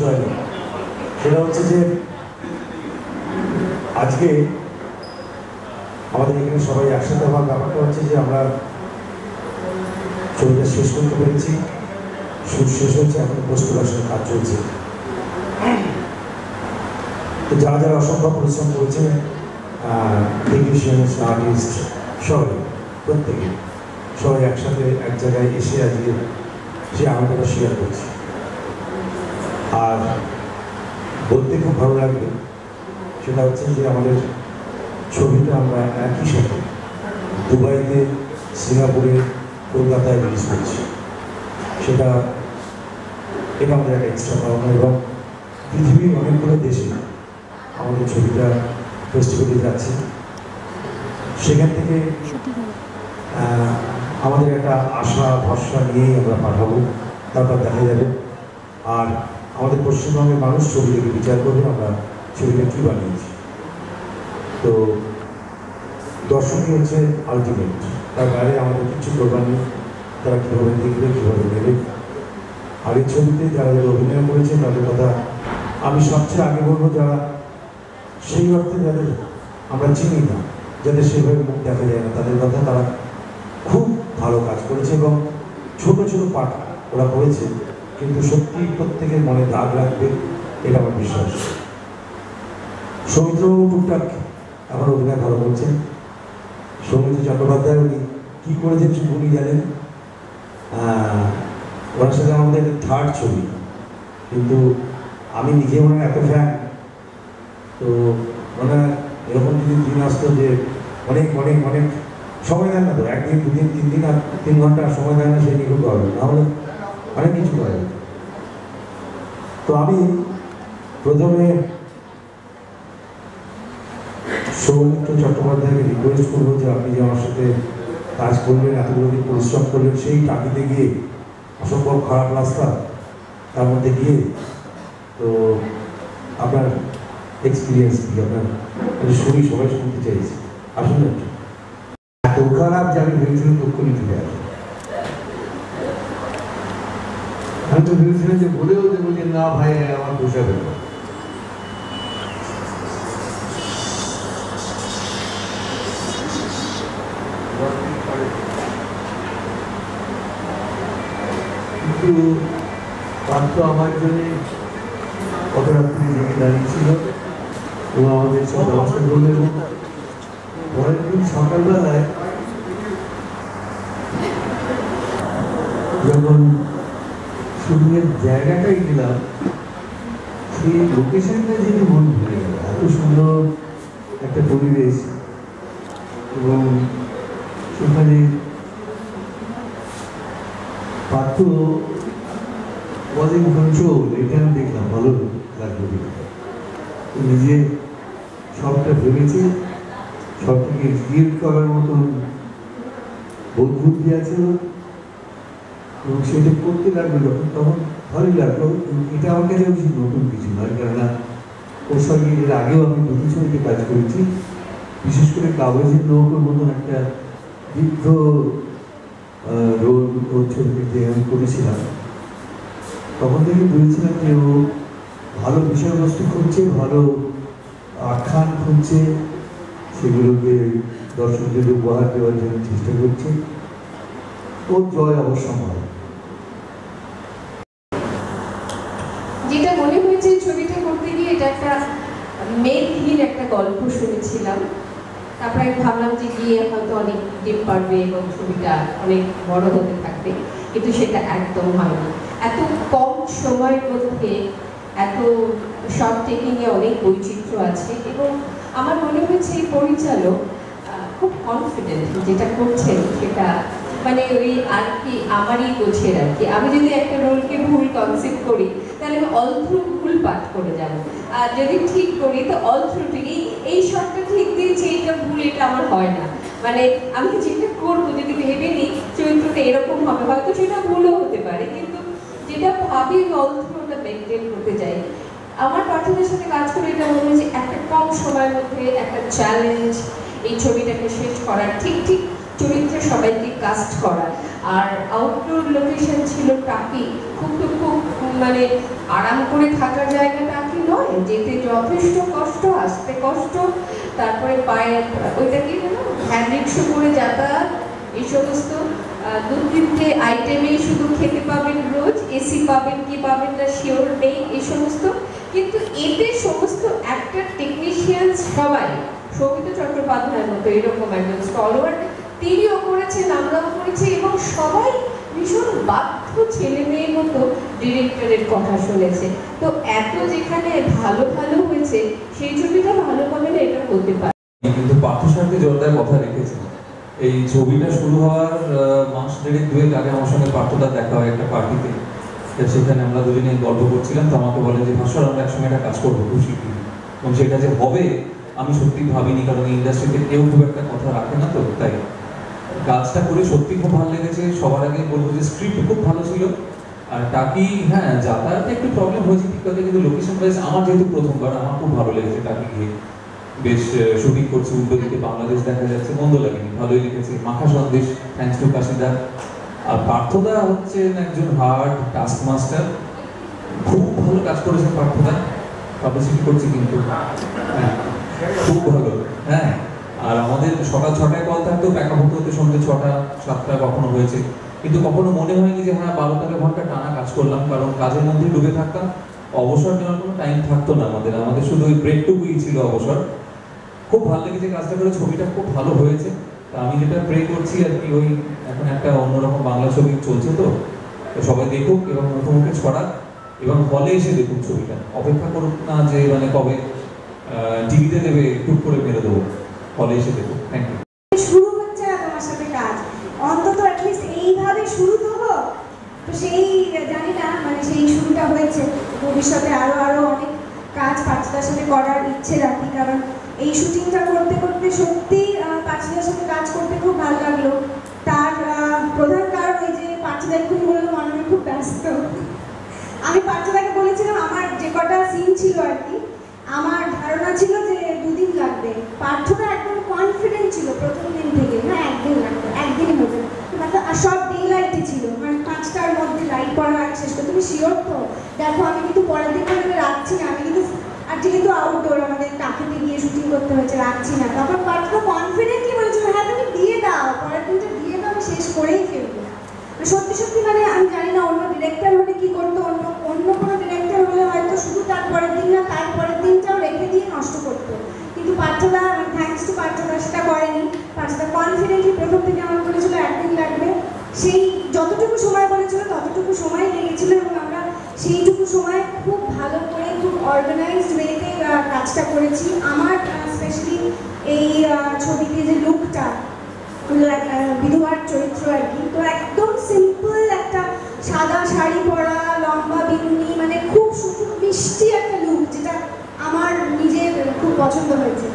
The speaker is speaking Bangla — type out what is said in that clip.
বিষয় নেই, সেটা হচ্ছে যে আজকে আমাদের এখানে সবাই একসাথে হওয়ার ব্যাপারটা হচ্ছে যে আমরা ছবিটা শেষ করতে পেরেছি। শুট শেষ হচ্ছে, এখন পোস্ট প্রোডাকশনের কাজ চলছে। তো যারা যারা অসম্ভব পরিশ্রম করেছে, টেকনিশিয়ানস, আর্টিস্ট, সবাই প্রত্যেকে সবাই একসাথে এক জায়গায় এসে আজকে সে আনন্দটা শেয়ার করছি। আর বলতে খুব ভালো লাগবে সেটা হচ্ছে যে আমাদের ছবিটা আমরা একই সাথে দুবাইতে, সিঙ্গাপুরে, কলকাতায় রিলিজ করছি। এটা আমাদের একটা এক্সট্রা পাওনা, এবং পৃথিবীর অনেকগুলো দেশে আমাদের ছবিটা ফেস্টিভ্যালে যাচ্ছে। সেখান থেকে আমাদের একটা আশা ভরসা নিয়েই আমরা পাঠাবো, তারপর দেখা যাবে। আর আমাদের পশ্চিমবঙ্গের মানুষ ছবি দেখে বিচার করবে আমরা ছবিটা কী বানিয়েছি। তো দর্শকই হচ্ছে আলটিমেট, তার বাইরে আমাদের কিছু করবার নেই। তারা কীভাবে দেখবে, কীভাবে নেবে। আর এই ছবিতে যারা যারা অভিনয় করেছে তাদের কথা আমি সবচেয়ে আগে বলবো, যারা সেই অর্থে যাদের আমরা চিনি না, যাদের সেভাবে মুখ দেখা যায় না, তাদের কথা। তারা খুব ভালো কাজ করেছে এবং ছোট ছোট পাঠ ওরা করেছে, কিন্তু সত্যি প্রত্যেকের মনে দাগ রাখবে, এটা আমার বিশ্বাস। সৌমিত্র টুকটাক আমার অভিনয় ভালো করছেন। সৌমিত্র চট্টোপাধ্যায় উনি কী করেছেন শুধু উনি জানেন। ওনার সাথে আমাদের থার্ড ছবি, কিন্তু আমি নিজে ওনার এত ফ্যান। তো ওনার এরকম যদি দিন আসতো যে অনেক অনেক অনেক সময় দেন না, তো একদিন, দুদিন, 3 দিন, আর 3 ঘন্টা সময় দেন না, সেই নিয়ে খুব হবে, নাহলে অনেক কিছু করে। তো আমি প্রথমে সৌমিত্র চট্টোপাধ্যায়কে রিকোয়েস্ট করবো যে আপনি যে আমার সাথে কাজ করলেন, এতগুলো দিন পরিশ্রম করলেন, সেই টাকিতে গিয়ে অসম্ভব খারাপ রাস্তা, তার মধ্যে গিয়ে তো আপনার এক্সপিরিয়েন্স কি, আপনার শুনি, সবাই শুনতে চাইছি। আসুন না, এত খারাপ যে আমি ভেবেছিলাম তক্ষণই ফিরে আসি। আমি তো ভেবেছিলাম যে বলেও দেবো যে না ভাই আমার পোষাবে না। কিন্তু পার্থ আমার জন্য কত রাত্রি জেগে দাঁড়িয়েছিল এবং আমাদের সব ব্যবস্থা করলেন। পরের দিন সকালবেলায় যখন শুটিংয়ের জায়গাটাই গেলাম, সেই লোকেশনটা যেন মন ভরে গেল। এত সুন্দর একটা পরিবেশ, এবং সেখানে পার্থ ওয়াজ ইন কন্ট্রোল, এটা আমি দেখলাম, ভালো লাগলো। নিজে সবটা ভেবেছে, সবটাকে এক্সিকিউট করার মতন বোধ বুদ্ধি আছে, এবং সেটা করতে লাগলো যখন, তখন ভালোই লাগলো। এটা আমার কাছে বেশি নতুন কিছু নয়, কেননা ওর সঙ্গে এর আগেও আমি দুটো ছবিতে কাজ করেছি। বিশেষ করে কাগজের নৌকোর মতন একটা দীর্ঘ রোল ওর ছবিতে আমি করেছিলাম। তখন থেকে বুঝেছিলাম যে ও ভালো বিষয়বস্তু খুঁজছে, ভালো আখ্যান খুঁজছে, সেগুলোকে দর্শকদের উপহার দেওয়ার জন্য চেষ্টা করছে। ওর জয় অবশ্যম্ভাবী। যেটা মনে হয়েছে ছবিটা করতে গিয়ে, এটা একটা মেয়েহীন একটা গল্প শুনেছিলাম। তারপরে আমি ভাবলাম যে গিয়ে হয়তো অনেক ডিপ পারবে এবং ছবিটা অনেক বড় হতে থাকবে, কিন্তু সেটা একদম হয়নি। এত কম সময়ের মধ্যে এত শর্ট টেকিংয়ে অনেক বৈচিত্র্য আছে, এবং আমার মনে হয়েছে এই পরিচালক খুব কনফিডেন্ট যেটা করছেন সেটা, মানে ওই আর কি আমারই গোছের আর কি। আমি যদি একটা রোলকে ভুল কনসেপ্ট করি তাহলে আমি অল থ্রু ভুল পাঠ করে যাব, আর যদি ঠিক করি তো অল থ্রু ঠিক। এই শর্টটা ঠিক দিয়েছি, এইটা ভুল, এটা আমার হয় না। মানে আমি যেটা করবো যদি ভেবে নিই চরিত্রটা এরকম হবে, হয়তো সেটা ভুলও হতে পারে, কিন্তু যেটা ভাবি অল থ্রু ওটা মেনটেন করতে যাই। আমার পার্টনারের সাথে কাজ করে এটা মনে হয়েছে একটা কম সময়ের মধ্যে একটা চ্যালেঞ্জ, এই ছবিটাকে শেষ করার, ঠিক ঠিক চরিত্রে সবাইকে কাস্ট করা। আর আউটডোর লোকেশন ছিল টাকি, খুব মানে আরাম করে থাকার জায়গা টাকি নয়, যেতে যথেষ্ট কষ্ট, আসতে কষ্ট, তারপরে পায়ে ওইটা কি হলো হ্যান্ড রিক্সা করে যাতায়াত, এই সমস্ত 2-3টে আইটেমেই শুধু খেতে পাবেন রোজ, এসি পাবেন কি পাবেন না শিওর নেই এই সমস্ত। কিন্তু এতে সমস্ত অ্যাক্টর টেকনিশিয়ান সবাই সৌমিত্র চট্টোপাধ্যায়ের মতো এরকম একজন স্টলওয়ার্ড, তিনিও করেছেন, আমরাও করেছি, এবং সবাই ভীষণ বাধ্য ছেলে মেয়ের মতো ডিরেক্টরের কথা শুনেছে। তো এত যেখানে ভালো ভালো হয়েছে, সেই ছবিটা ভালো হবে না এটা বলতে পারি। কিন্তু পার্থসারথী জোরদার কথা রেখেছে। এই ছবিটা শুরু হওয়ার মাস দেড়েক দুয়েক আগে আমার সঙ্গে পার্থদা দেখা হয় একটা পার্টিতে, সেখানে আমরা দুজনে গল্প করছিলাম। তো আমাকে বলে যে ভাস্কর আমরা একসঙ্গে একটা কাজ করবো খুব শীঘ্রই, এবং সেটা যে হবে আমি সত্যি ভাবিনি, কারণ ইন্ডাস্ট্রিতে কেউ খুব একটা কথা রাখে না। তো তাই কাজটা করে সত্যি খুব ভালো লেগেছে। সবার আগে বলবো যে স্ক্রিপ্ট খুব ভালো ছিল, আর টাকি হ্যাঁ যাতায়াতে একটু প্রবলেম হয়েছে ঠিক কথা, কিন্তু লোকেশন ওয়াইজ আমার যেহেতু প্রথমবার আমার খুব ভালো লেগেছে। টাকি গিয়ে বেশ শুটিং করছে, উল্টো দিকে বাংলাদেশ দেখা যাচ্ছে, মন্দ লাগেনি, ভালোই লিখেছে। মাখা সন্দেশ থ্যাংকস টু কাশিদা। আর পার্থদা হচ্ছেন একজন হার্ড টাস্ক মাস্টার, খুব ভালো কাজ করেছেন পার্থদা, পাবলিসিটি করছে কিন্তু হ্যাঁ খুব ভালো। হ্যাঁ, আর আমাদের সকাল 6টায় কল থাকতেও প্যাকআপ হতে হতে সন্ধ্যে 6টা-7টা কখনো হয়েছে, কিন্তু কখনো মনে হয়নি যে হ্যাঁ 12-13 ঘন্টা টানা কাজ করলাম, কারণ কাজের মধ্যে ডুবে থাকতাম। অবসর নেওয়ার কোনো টাইম থাকতো না আমাদের শুধু ওই ব্রেকটুকুই ছিল অবসর। খুব ভালো লেগেছে কাজটা করে, ছবিটা খুব ভালো হয়েছে। তা আমি যেটা প্রে করছি আর কি, ওই এখন একটা অন্যরকম বাংলা ছবি চলছে, তো সবাই দেখুক এবং মুখোমুখি ছড়াক এবং হলে এসে দেখুক ছবিটা, অপেক্ষা করুক না যে মানে কবে টিভিতে দেবে টুক করে মেরে দেবো, হলে এসে দেখুক। Thank you. শুরু হচ্ছে না তোমার সাথে কাজ, অন্তত অ্যাটলিস্ট এইভাবে শুরু তো হোক। তো সেই জানি না মানে সেই শুরুটা হয়েছে, ভবিষ্যতে আরো অনেক কাজ পার্থদার সাথে করার ইচ্ছে রাখি, কারণ এই শুটিংটা করতে করতে সত্যি পার্থদার সাথে কাজ করতে খুব ভালো লাগলো। তার প্রধান কারণ ওই যে পার্থদা এক্ষুনি বললো মানবী খুব ব্যস্ত। আমি পার্থদাকে বলেছিলাম আমার যে কটা সিন ছিল আর কি, আমার ধারণা ছিল যে 2 দিন লাগবে। পার্থদা একদম কনফিডেন্ট ছিল প্রথম দিন থেকে, না 1 দিন লাগবে, 1 দিনই হবে। আর সব ডে লাইটে ছিল, মানে 5টার মধ্যে লাইট পড়া শেষ করে। তুমি শিওর তো? দেখো আমি কিন্তু পরের দিন করে রাখছি না, আমি কিন্তু আর যেহেতু আউটডোর আমাদের টাকিতে গিয়ে শুটিং করতে হয়েছে, রাখছি না। তখন পার্থদা কনফিডেন্টলি বলেছিল হ্যাঁ তুমি দিয়ে দাও, পরের দিনটা দিয়ে দাও, আমি শেষ করেই ফেলবো। সত্যি সত্যি মানে আমি জানি না অন্য ডিরেক্টর হলে কি করতো, অন্য কোনো ডিরেক্টর হলে হয়তো শুধু তার পরের দিন না তার পরের দিনটাও রেখে দিয়ে নষ্ট করতো, কিন্তু পার্থদা থ্যাঙ্কস টু পার্থদা সেটা করেনি। পার্থদা কনফিডেন্টলি প্রথম থেকে আমার বলেছিল 1 দিন লাগবে, সেই যতটুকু সময় বলেছিল ততটুকু সময় লেগেছিল, এবং আমরা সেইটুকু সময় খুব ভালো করে খুব অর্গানাইজড ওয়েতে কাজটা করেছি। আমার স্পেশালি এই ছবিতে যে লুকটা বিধবার চরিত্র আর কি, তো একদম সিম্পল একটা সাদা শাড়ি পরা, লম্বা বিনুনি, মানে খুব মিষ্টি একটা লুক, যেটা আমার নিজের খুব পছন্দ হয়েছে।